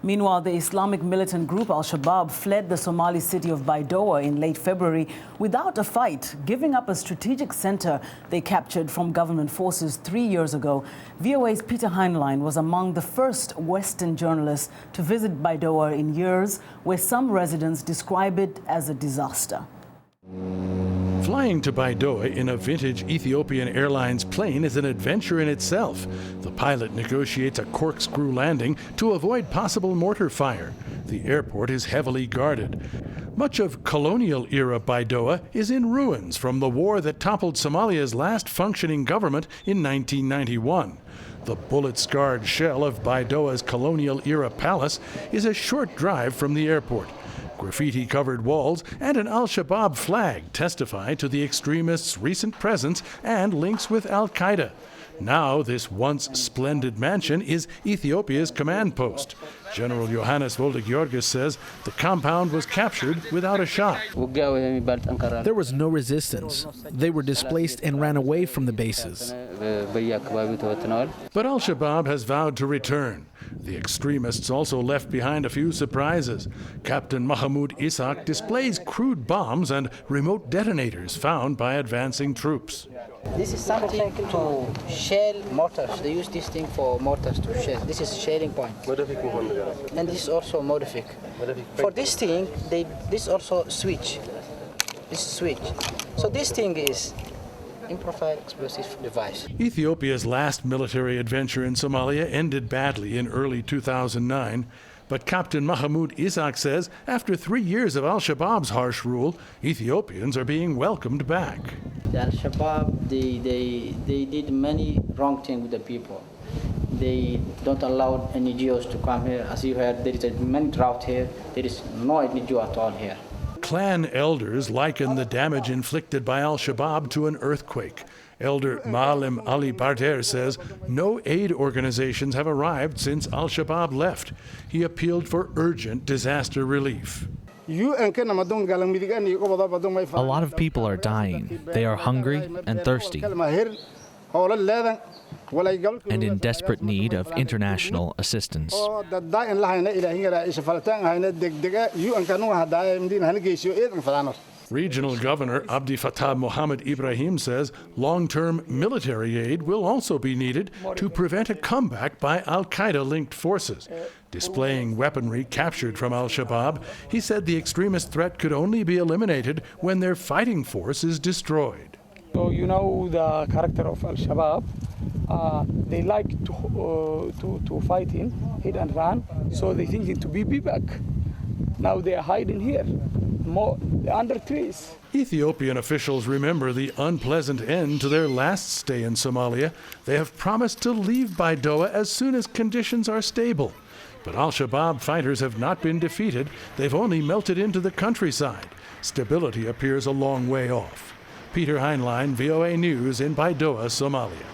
Meanwhile, the Islamic militant group al-Shabaab fled the Somali city of Baidoa in late February without a fight, giving up a strategic center they captured from government forces 3 years ago. VOA's Peter Heinlein was among the first Western journalists to visit Baidoa in years, where some residents describe it as a disaster. Flying to Baidoa in a vintage Ethiopian Airlines plane is an adventure in itself. The pilot negotiates a corkscrew landing to avoid possible mortar fire. The airport is heavily guarded. Much of colonial-era Baidoa is in ruins from the war that toppled Somalia's last functioning government in 1991. The bullet-scarred shell of Baidoa's colonial-era palace is a short drive from the airport. Graffiti-covered walls and an al-Shabaab flag testify to the extremists' recent presence and links with al-Qaeda. Now, this once splendid mansion is Ethiopia's command post. General Johannes Voldegiorgis says the compound was captured without a shot. There was no resistance. They were displaced and ran away from the bases. But al-Shabaab has vowed to return. The extremists also left behind a few surprises. Captain Mahmoud Isaac displays crude bombs and remote detonators found by advancing troops. This is something to shell mortars. They use this thing for mortars to shell. This is a shelling point. And this is also a modific. For this thing, this also switch. This switch. So this thing is improvised explosive device. Ethiopia's last military adventure in Somalia ended badly in early 2009. But Captain Mahmoud Isaac says after 3 years of al-Shabaab's harsh rule, Ethiopians are being welcomed back. The al-Shabaab, they did many wrong things with the people. They don't allow any Jews to come here. As you heard, there is a many drought here. There is no any Jew at all here. Clan elders liken the damage inflicted by al-Shabaab to an earthquake. Elder Maalim Ali Barder says no aid organizations have arrived since al-Shabaab left. He appealed for urgent disaster relief. A lot of people are dying. They are hungry and thirsty and in desperate need of international assistance. Regional Governor Abdi Fattah Mohammed Ibrahim says long-term military aid will also be needed to prevent a comeback by al-Qaeda-linked forces. Displaying weaponry captured from al-Shabaab, he said the extremist threat could only be eliminated when their fighting force is destroyed. So you know the character of al-Shabaab. They like to fight in, hit and run, so they think to be back. Now they are hiding here, under trees. Ethiopian officials remember the unpleasant end to their last stay in Somalia. They have promised to leave Baidoa as soon as conditions are stable. But al-Shabaab fighters have not been defeated. They've only melted into the countryside. Stability appears a long way off. Peter Heinlein, VOA News in Baidoa, Somalia.